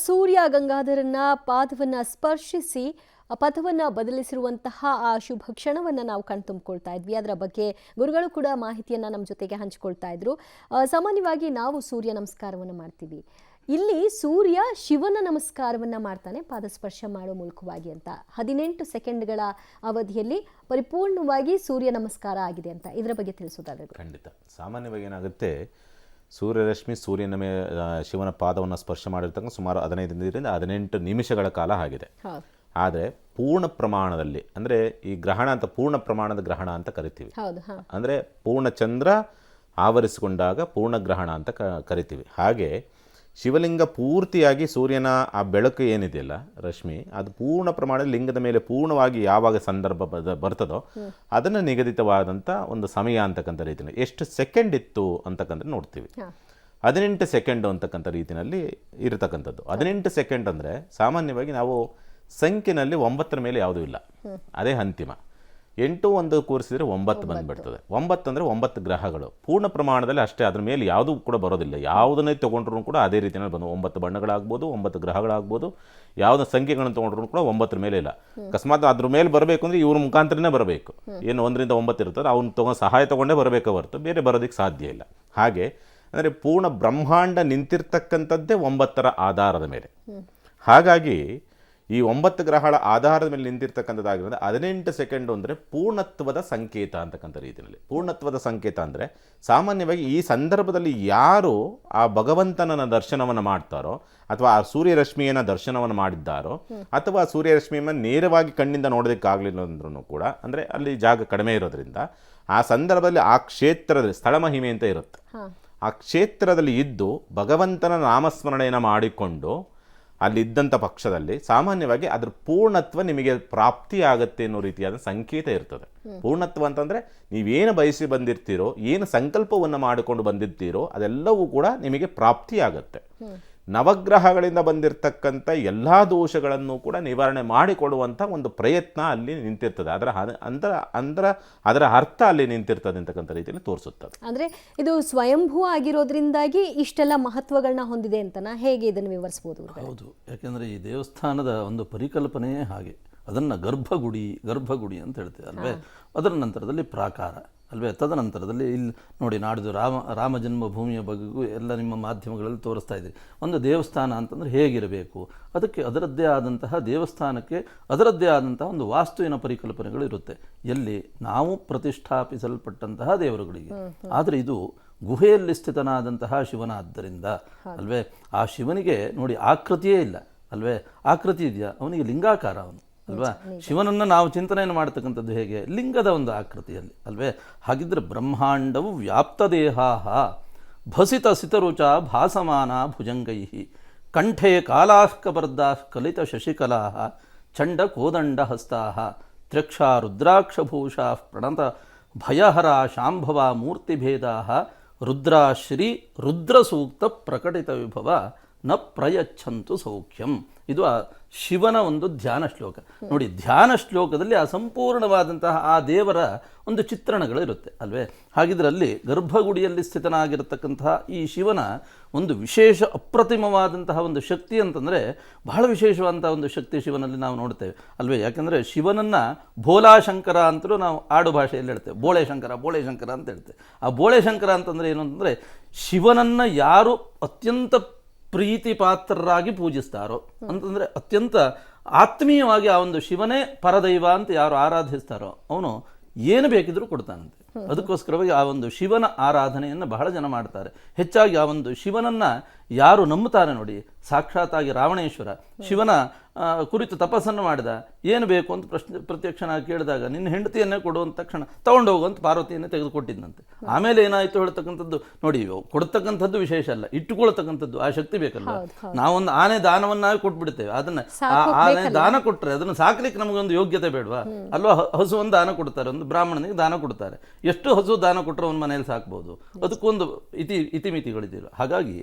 ಸೂರ್ಯ ಗಂಗಾಧರನ ಪಾದವನ್ನ ಸ್ಪರ್ಶಿಸಿ ಪಥವನ್ನ ಬದಲಿಸಿರುವಂತಹ ಆ ಶುಭ ಕ್ಷಣವನ್ನ ನಾವು ಕಣ್ತುಂಬಿಕೊಳ್ತಾ ಇದ್ವಿ. ಅದರ ಬಗ್ಗೆ ಗುರುಗಳು ಕೂಡ ಮಾಹಿತಿಯನ್ನ ನಮ್ಮ ಜೊತೆಗೆ ಹಂಚಿಕೊಳ್ತಾ ಇದ್ರು. ಸಾಮಾನ್ಯವಾಗಿ ನಾವು ಸೂರ್ಯ ನಮಸ್ಕಾರವನ್ನು ಮಾಡ್ತೀವಿ. ಇಲ್ಲಿ ಸೂರ್ಯ ಶಿವನ ನಮಸ್ಕಾರವನ್ನ ಮಾಡ್ತಾನೆ ಪಾದಸ್ಪರ್ಶ ಮಾಡೋ ಮೂಲಕವಾಗಿ ಅಂತ. 18 ಸೆಕೆಂಡ್ಗಳ ಅವಧಿಯಲ್ಲಿ ಪರಿಪೂರ್ಣವಾಗಿ ಸೂರ್ಯ ನಮಸ್ಕಾರ ಆಗಿದೆ ಅಂತ. ಇದರ ಬಗ್ಗೆ ತಿಳಿಸೋದಾದ್ರೆ ಖಂಡಿತ. ಸಾಮಾನ್ಯವಾಗಿ ಏನಾಗುತ್ತೆ, ಸೂರ್ಯರಶ್ಮಿ ಸೂರ್ಯನ ಶಿವನ ಪಾದವನ್ನು ಸ್ಪರ್ಶ ಮಾಡಿರ್ತಕ್ಕ ಸುಮಾರು 15ರಿಂದ 18 ನಿಮಿಷಗಳ ಕಾಲ ಆಗಿದೆ. ಆದರೆ ಪೂರ್ಣ ಪ್ರಮಾಣದಲ್ಲಿ, ಅಂದರೆ ಈ ಗ್ರಹಣ ಅಂತ ಪೂರ್ಣ ಪ್ರಮಾಣದ ಗ್ರಹಣ ಅಂತ ಕರಿತೀವಿ. ಅಂದರೆ ಪೂರ್ಣ ಚಂದ್ರ ಆವರಿಸಿಕೊಂಡಾಗ ಪೂರ್ಣ ಗ್ರಹಣ ಅಂತ ಕರಿತೀವಿ. ಹಾಗೆ ಶಿವಲಿಂಗ ಪೂರ್ತಿಯಾಗಿ ಸೂರ್ಯನ ಆ ಬೆಳಕು ಏನಿದೆಯಲ್ಲ, ರಶ್ಮಿ, ಅದು ಪೂರ್ಣ ಪ್ರಮಾಣದ ಲಿಂಗದ ಮೇಲೆ ಪೂರ್ಣವಾಗಿ ಯಾವಾಗ ಸಂದರ್ಭ ಬರ್ತದೋ ಅದನ್ನು ನಿಗದಿತವಾದಂಥ ಒಂದು ಸಮಯ ಅಂತಕ್ಕಂಥ ರೀತಿಯಲ್ಲಿ ಎಷ್ಟು ಸೆಕೆಂಡ್ ಇತ್ತು ಅಂತಕ್ಕಂಥ ನೋಡ್ತೀವಿ. 18 ಸೆಕೆಂಡು ಅಂತಕ್ಕಂಥ ರೀತಿಯಲ್ಲಿ ಇರತಕ್ಕಂಥದ್ದು. 18 ಸೆಕೆಂಡ್ ಅಂದರೆ ಸಾಮಾನ್ಯವಾಗಿ ನಾವು ಸಂಖ್ಯೆನಲ್ಲಿ 9ರ ಮೇಲೆ ಯಾವುದೂ ಇಲ್ಲ, ಅದೇ ಅಂತಿಮ. 8 1 ಕೂರಿಸಿದ್ರೆ 9 ಬಂದುಬಿಡ್ತದೆ. 9 ಅಂದರೆ 9 ಗ್ರಹಗಳು ಪೂರ್ಣ ಪ್ರಮಾಣದಲ್ಲಿ ಅಷ್ಟೇ, ಅದ್ರ ಮೇಲೆ ಯಾವುದೂ ಕೂಡ ಬರೋದಿಲ್ಲ. ಯಾವುದನ್ನೇ ತೊಗೊಂಡ್ರೂ ಕೂಡ ಅದೇ ರೀತಿಯಲ್ಲಿ ಬಂದು 9 ಬಣ್ಣಗಳಾಗ್ಬೋದು, 9 ಗ್ರಹಗಳಾಗ್ಬೋದು, ಯಾವುದೋ ಸಂಖ್ಯೆಗಳನ್ನು ತೊಗೊಂಡ್ರೂ ಕೂಡ 9ರ ಮೇಲೆ ಇಲ್ಲ. ಅಕಸ್ಮಾತ್ ಅದ್ರ ಮೇಲೆ ಬರಬೇಕು ಅಂದರೆ ಇವ್ರ ಮುಖಾಂತರನೇ ಬರಬೇಕು. ಏನು 1ರಿಂದ 9 ಇರ್ತದೆ, ಅವ್ನು ಸಹಾಯ ತೊಗೊಂಡೇ ಬರಬೇಕು ಹೊರತು ಬೇರೆ ಬರೋದಕ್ಕೆ ಸಾಧ್ಯ ಇಲ್ಲ. ಹಾಗೆ ಅಂದರೆ ಪೂರ್ಣ ಬ್ರಹ್ಮಾಂಡ ನಿಂತಿರ್ತಕ್ಕಂಥದ್ದೇ 9ರ ಆಧಾರದ ಮೇಲೆ. ಹಾಗಾಗಿ ಈ 9 ಗ್ರಹಗಳ ಆಧಾರದ ಮೇಲೆ ನಿಂತಿರ್ತಕ್ಕಂಥದ್ದಾಗಿರೋದು 18 ಸೆಕೆಂಡು ಅಂದರೆ ಪೂರ್ಣತ್ವದ ಸಂಕೇತ ಅಂತಕ್ಕಂಥ ರೀತಿಯಲ್ಲಿ. ಪೂರ್ಣತ್ವದ ಸಂಕೇತ ಅಂದರೆ ಸಾಮಾನ್ಯವಾಗಿ ಈ ಸಂದರ್ಭದಲ್ಲಿ ಯಾರು ಆ ಭಗವಂತನ ದರ್ಶನವನ್ನು ಮಾಡ್ತಾರೋ, ಅಥವಾ ಆ ಸೂರ್ಯರಶ್ಮಿಯನ್ನು ದರ್ಶನವನ್ನು ಮಾಡಿದ್ದಾರೋ, ಅಥವಾ ಸೂರ್ಯರಶ್ಮಿಯನ್ನು ನೇರವಾಗಿ ಕಣ್ಣಿಂದ ನೋಡೋದಕ್ಕಾಗಲಿಲ್ಲ ಅಂದ್ರೂ ಕೂಡ, ಅಂದರೆ ಅಲ್ಲಿ ಜಾಗ ಕಡಿಮೆ ಇರೋದ್ರಿಂದ ಆ ಸಂದರ್ಭದಲ್ಲಿ ಆ ಕ್ಷೇತ್ರದಲ್ಲಿ ಸ್ಥಳ ಮಹಿಮೆ ಅಂತ ಇರುತ್ತೆ. ಆ ಕ್ಷೇತ್ರದಲ್ಲಿ ಇದ್ದು ಭಗವಂತನ ನಾಮಸ್ಮರಣೆಯನ್ನು ಮಾಡಿಕೊಂಡು ಅಲ್ಲಿದ್ದಂಥ ಪಕ್ಷದಲ್ಲಿ ಸಾಮಾನ್ಯವಾಗಿ ಅದ್ರ ಪೂರ್ಣತ್ವ ನಿಮಗೆ ಪ್ರಾಪ್ತಿಯಾಗತ್ತೆ ಅನ್ನೋ ರೀತಿಯಾದ ಸಂಕೇತ ಇರ್ತದೆ. ಪೂರ್ಣತ್ವ ಅಂತಂದರೆ ನೀವೇನು ಬಯಸಿ ಬಂದಿರ್ತೀರೋ, ಏನು ಸಂಕಲ್ಪವನ್ನು ಮಾಡಿಕೊಂಡು ಬಂದಿರ್ತೀರೋ ಅದೆಲ್ಲವೂ ಕೂಡ ನಿಮಗೆ ಪ್ರಾಪ್ತಿಯಾಗತ್ತೆ. ನವಗ್ರಹಗಳಿಂದ ಬಂದಿರತಕ್ಕಂಥ ಎಲ್ಲ ದೋಷಗಳನ್ನು ಕೂಡ ನಿವಾರಣೆ ಮಾಡಿಕೊಡುವಂಥ ಒಂದು ಪ್ರಯತ್ನ ಅಲ್ಲಿ ನಿಂತಿರ್ತದೆ. ಅದರ ಅರ್ಥ ಅಲ್ಲಿ ನಿಂತಿರ್ತದೆ ಅಂತಕ್ಕಂಥ ರೀತಿಯಲ್ಲಿ ತೋರಿಸುತ್ತದೆ. ಅಂದರೆ ಇದು ಸ್ವಯಂಭೂ ಆಗಿರೋದ್ರಿಂದಾಗಿ ಇಷ್ಟೆಲ್ಲ ಮಹತ್ವಗಳನ್ನ ಹೊಂದಿದೆ ಅಂತನಾ, ಹೇಗೆ ಇದನ್ನು ವಿವರಿಸ್ಬೋದು? ಹೌದು, ಯಾಕೆಂದರೆ ಈ ದೇವಸ್ಥಾನದ ಒಂದು ಪರಿಕಲ್ಪನೆಯೇ ಹಾಗೆ. ಅದನ್ನು ಗರ್ಭಗುಡಿ ಅಂತ ಹೇಳ್ತೇವೆ ಅಲ್ವೇ. ಅದರ ನಂತರದಲ್ಲಿ ಪ್ರಾಕಾರ ಅಲ್ವೇ. ತದನಂತರದಲ್ಲಿ ಇಲ್ಲಿ ನೋಡಿ, ನಾಡಿದ್ದು ರಾಮ ಜನ್ಮಭೂಮಿಯ ಬಗ್ಗೆಗೂ ಎಲ್ಲ ನಿಮ್ಮ ಮಾಧ್ಯಮಗಳಲ್ಲಿ ತೋರಿಸ್ತಾ ಇದ್ದೀರಿ. ಒಂದು ದೇವಸ್ಥಾನ ಅಂತಂದರೆ ಹೇಗಿರಬೇಕು, ಅದಕ್ಕೆ ಅದರದ್ದೇ ಆದಂತಹ ದೇವಸ್ಥಾನಕ್ಕೆ ಅದರದ್ದೇ ಆದಂತಹ ಒಂದು ವಾಸ್ತುವಿನ ಪರಿಕಲ್ಪನೆಗಳು ಇರುತ್ತೆ. ಎಲ್ಲಿ ನಾವು ಪ್ರತಿಷ್ಠಾಪಿಸಲ್ಪಟ್ಟಂತಹ ದೇವರುಗಳಿಗೆ. ಆದರೆ ಇದು ಗುಹೆಯಲ್ಲಿ ಸ್ಥಿತನಾದಂತಹ ಶಿವನಾದ್ದರಿಂದ ಅಲ್ವೇ. ಆ ಶಿವನಿಗೆ ನೋಡಿ ಆಕೃತಿಯೇ ಇಲ್ಲ ಅಲ್ವೇ. ಆಕೃತಿ ಇದೆಯಾ? ಅವನಿಗೆ ಲಿಂಗಾಕಾರ ಅವನು ಅಲ್ವಾ. ಶಿವನನ್ನು ನಾವು ಚಿಂತನೆಯನ್ನು ಮಾಡ್ತಕ್ಕಂಥದ್ದು ಹೇಗೆ? ಲಿಂಗದ ಒಂದು ಆಕೃತಿಯಲ್ಲಿ ಅಲ್ವೇ. ಹಾಗಿದ್ರೆ ಬ್ರಹ್ಮಾಂಡವು ವ್ಯಾಪ್ತ ದೇಹಾಹ ಭಸಿತ ಸಿತರುಚ ಭಾಸಮಾನ ಭುಜಂಗೈ ಕಂಠೆ ಕಾಲಾಸ್ಕಬರ್ಧಾ ಕಲಿತ ಶಶಿಕಲಾ ಚಂಡ ಕೋದಂಡ ಹಸ್ತಾ ತ್ರ್ಯಕ್ಷ ರುದ್ರಾಕ್ಷಭೂಷಾ ಪ್ರಣತ ಭಯಹರ ಶಾಂಭವ ಮೂರ್ತಿಭೇದಾ ರುದ್ರಾಶ್ರೀ ರುದ್ರಸೂಕ್ತ ಪ್ರಕಟಿತ ವಿಭವ ನ ಪ್ರಯಚ್ಛಂತು ಸೌಖ್ಯಂ. ಇದು ಆ ಶಿವನ ಒಂದು ಧ್ಯಾನ ಶ್ಲೋಕ. ನೋಡಿ, ಧ್ಯಾನ ಶ್ಲೋಕದಲ್ಲಿ ಆ ಸಂಪೂರ್ಣವಾದಂತಹ ಆ ದೇವರ ಒಂದು ಚಿತ್ರಣಗಳು ಇರುತ್ತೆ ಅಲ್ವೇ. ಹಾಗಿದ್ರೆ ಅಲ್ಲಿ ಗರ್ಭಗುಡಿಯಲ್ಲಿ ಸ್ಥಿತನಾಗಿರತಕ್ಕಂತಹ ಈ ಶಿವನ ಒಂದು ವಿಶೇಷ ಅಪ್ರತಿಮವಾದಂತಹ ಒಂದು ಶಕ್ತಿ ಅಂತಂದರೆ, ಬಹಳ ವಿಶೇಷವಾದಂತಹ ಒಂದು ಶಕ್ತಿ ಶಿವನಲ್ಲಿ ನಾವು ನೋಡ್ತೇವೆ ಅಲ್ವೇ. ಯಾಕೆಂದರೆ ಶಿವನನ್ನು ಭೋಲಾಶಂಕರ ಅಂತಲೂ ನಾವು ಆಡು ಭಾಷೆಯಲ್ಲಿ ಹೇಳ್ತೇವೆ. ಬೋಳೆ ಶಂಕರ ಅಂತ ಹೇಳ್ತೇವೆ. ಆ ಬೋಳೆ ಶಂಕರ ಅಂತಂದರೆ ಏನು ಅಂತಂದರೆ, ಶಿವನನ್ನು ಯಾರು ಅತ್ಯಂತ ಪ್ರೀತಿ ಪಾತ್ರರಾಗಿ ಪೂಜಿಸ್ತಾರೋ ಅಂತಂದರೆ, ಅತ್ಯಂತ ಆತ್ಮೀಯವಾಗಿ ಆ ಒಂದು ಶಿವನೇ ಪರದೈವ ಅಂತ ಯಾರು ಆರಾಧಿಸ್ತಾರೋ ಅವನು ಏನು ಬೇಕಿದ್ರೂ ಕೊಡ್ತಾನಂತೆ. ಅದಕ್ಕೋಸ್ಕರವಾಗಿ ಆ ಒಂದು ಶಿವನ ಆರಾಧನೆಯನ್ನು ಬಹಳ ಜನ ಮಾಡ್ತಾರೆ. ಹೆಚ್ಚಾಗಿ ಆ ಒಂದು ಶಿವನನ್ನು ಯಾರು ನಂಬುತ್ತಾರೆ ನೋಡಿ, ಸಾಕ್ಷಾತ್ತಾಗಿ ರಾವಣೇಶ್ವರ ಶಿವನ ಕುರಿತು ತಪಸ್ಸನ್ನು ಮಾಡಿದ. ಏನು ಬೇಕು ಅಂತ ಪ್ರತ್ಯಕ್ಷನಾಗಿ ಕೇಳಿದಾಗ ನಿನ್ನ ಹೆಂಡತಿಯನ್ನೇ ಕೊಡುವಂತ ತಕ್ಷಣ ತಗೊಂಡೋಗುವಂತ ಪಾರ್ವತಿಯನ್ನೇ ತೆಗೆದುಕೊಟ್ಟಿದ್ದಂತೆ. ಆಮೇಲೆ ಏನಾಯಿತು ಹೇಳ್ತಕ್ಕಂಥದ್ದು ನೋಡಿ, ಕೊಡ್ತಕ್ಕಂಥದ್ದು ವಿಶೇಷ ಅಲ್ಲ, ಇಟ್ಟುಕೊಳ್ತಕ್ಕಂಥದ್ದು ಆ ಶಕ್ತಿ ಬೇಕಲ್ವ. ನಾವೊಂದು ಆನೆ ದಾನವನ್ನಾಗಿ ಕೊಟ್ಬಿಡ್ತೇವೆ, ಅದನ್ನ ಆನೆ ದಾನ ಕೊಟ್ಟರೆ ಅದನ್ನು ಸಾಕ್ಲಿಕ್ಕೆ ನಮಗೊಂದು ಯೋಗ್ಯತೆ ಬೇಡವಾ ಅಲ್ವಾ. ಹಸುವನ್ನು ದಾನ ಕೊಡ್ತಾರೆ, ಒಂದು ಬ್ರಾಹ್ಮಣನಿಗೆ ದಾನ ಕೊಡ್ತಾರೆ. ಎಷ್ಟು ಹಸು ದಾನ ಕೊಟ್ಟರೆ ಒಂದು ಮನೇಲಿ ಸಾಕ್ಬೋದು, ಅದಕ್ಕೊಂದು ಇತಿಮಿತಿಗಳಿದ್ದೀರ. ಹಾಗಾಗಿ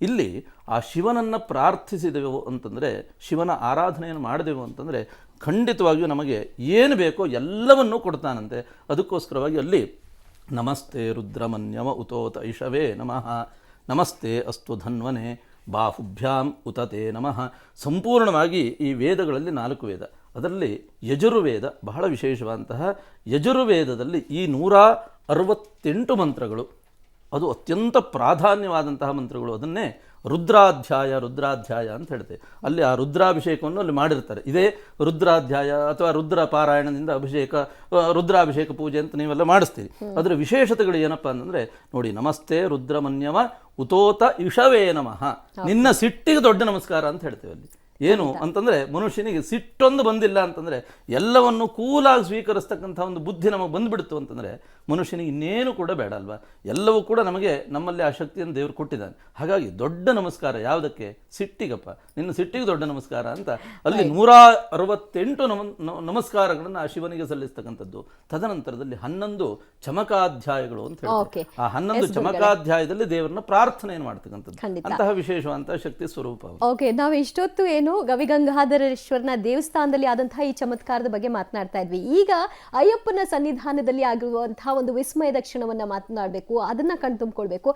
ಇಲ್ಲಿ ಆ ಶಿವನನ್ನು ಪ್ರಾರ್ಥಿಸಿದೆವು ಅಂತಂದರೆ, ಶಿವನ ಆರಾಧನೆಯನ್ನು ಮಾಡಿದೆವು ಅಂತಂದರೆ ಖಂಡಿತವಾಗಿಯೂ ನಮಗೆ ಏನು ಬೇಕೋ ಎಲ್ಲವನ್ನೂ ಕೊಡ್ತಾನಂತೆ. ಅದಕ್ಕೋಸ್ಕರವಾಗಿ ಅಲ್ಲಿ ನಮಸ್ತೆ ರುದ್ರಮನ್ಯಮ ಉತೋತ ಐಷವೇ ನಮಃ, ನಮಸ್ತೆ ಅಸ್ತು ಧನ್ವನೆ ಬಾಹುಭ್ಯಾಂ ಉತತೆ ನಮಃ. ಸಂಪೂರ್ಣವಾಗಿ ಈ ವೇದಗಳಲ್ಲಿ 4 ವೇದ, ಅದರಲ್ಲಿ ಯಜುರ್ವೇದ ಬಹಳ ವಿಶೇಷವಾದಂತಹ. ಯಜುರ್ವೇದದಲ್ಲಿ ಈ 168 ಮಂತ್ರಗಳು, ಅದು ಅತ್ಯಂತ ಪ್ರಾಧಾನ್ಯವಾದಂತಹ ಮಂತ್ರಗಳು. ಅದನ್ನೇ ರುದ್ರಾಧ್ಯಾಯ ಅಂತ ಹೇಳ್ತೇವೆ. ಅಲ್ಲಿ ಆ ರುದ್ರಾಭಿಷೇಕವನ್ನು ಅಲ್ಲಿ ಮಾಡಿರ್ತಾರೆ. ಇದೇ ರುದ್ರಾಧ್ಯಾಯ ಅಥವಾ ರುದ್ರ ಪಾರಾಯಣದಿಂದ ರುದ್ರಾಭಿಷೇಕ ಪೂಜೆ ಅಂತ ನೀವೆಲ್ಲ ಮಾಡಿಸ್ತೀರಿ. ಅದರ ವಿಶೇಷತೆಗಳು ಏನಪ್ಪ ಅಂತಂದರೆ ನೋಡಿ, ನಮಸ್ತೆ ರುದ್ರಮನ್ಯವ ಉತೋತ ಇಷವೇ ನಮಃ. ನಿನ್ನ ಸಿಟ್ಟಿಗೆ ದೊಡ್ಡ ನಮಸ್ಕಾರ ಅಂತ ಹೇಳ್ತೇವೆ ಅಲ್ಲಿ. ಏನು ಅಂತಂದರೆ ಮನುಷ್ಯನಿಗೆ ಸಿಟ್ಟೊಂದು ಬಂದಿಲ್ಲ ಅಂತಂದರೆ, ಎಲ್ಲವನ್ನು ಕೂಲಾಗಿ ಸ್ವೀಕರಿಸ್ತಕ್ಕಂಥ ಒಂದು ಬುದ್ಧಿ ನಮಗೆ ಬಂದುಬಿಡ್ತು ಅಂತಂದರೆ ಮನುಷ್ಯನಿಗೆ ಇನ್ನೇನು ಕೂಡ ಬೇಡ ಅಲ್ವಾ. ಎಲ್ಲವೂ ಕೂಡ ನಮಗೆ ನಮ್ಮಲ್ಲಿ ಆ ಶಕ್ತಿಯನ್ನು ದೇವರು ಕೊಟ್ಟಿದ್ದಾನೆ. ಹಾಗಾಗಿ ದೊಡ್ಡ ನಮಸ್ಕಾರ ಯಾವುದಕ್ಕೆ? ಸಿಟ್ಟಿಗಪ್ಪ, ನಿನ್ನ ಸಿಟ್ಟಿಗೆ ದೊಡ್ಡ ನಮಸ್ಕಾರ ಅಂತ ಅಲ್ಲಿ 168 ನಮಸ್ಕಾರಗಳನ್ನು ಆ ಶಿವನಿಗೆ ಸಲ್ಲಿಸ್ತಕ್ಕಂಥದ್ದು. ತದನಂತರದಲ್ಲಿ 11 ಚಮಕಾಧ್ಯಾಯಗಳು ಅಂತ ಹೇಳ್ತಾರೆ. ಆ 11 ಚಮಕಾಧ್ಯಾಯದಲ್ಲಿ ದೇವರನ್ನ ಪ್ರಾರ್ಥನೆಯನ್ನು ಮಾಡ್ತಕ್ಕಂಥದ್ದು. ಅಂತಹ ವಿಶೇಷವಂತಹ ಶಕ್ತಿ ಸ್ವರೂಪ. ಓಕೆ, ನಾವು ಇಷ್ಟೊತ್ತು ಏನು ಗವಿಗಂಗಾಧರೇಶ್ವರನ ದೇವಸ್ಥಾನದಲ್ಲಿ ಆದಂತಹ ಈ ಚಮತ್ಕಾರದ ಬಗ್ಗೆ ಮಾತನಾಡ್ತಾ ಇದ್ವಿ. ಈಗ ಅಯ್ಯಪ್ಪನ ಸನ್ನಿಧಾನದಲ್ಲಿ ಆಗಿರುವಂತಹ ಒಂದು ವಿಸ್ಮಯದ ಕ್ಷಣವನ್ನ ಮಾತನಾಡಬೇಕು, ಅದನ್ನ ಕಣ್ತುಂಬಿಕೊಳ್ಬೇಕು.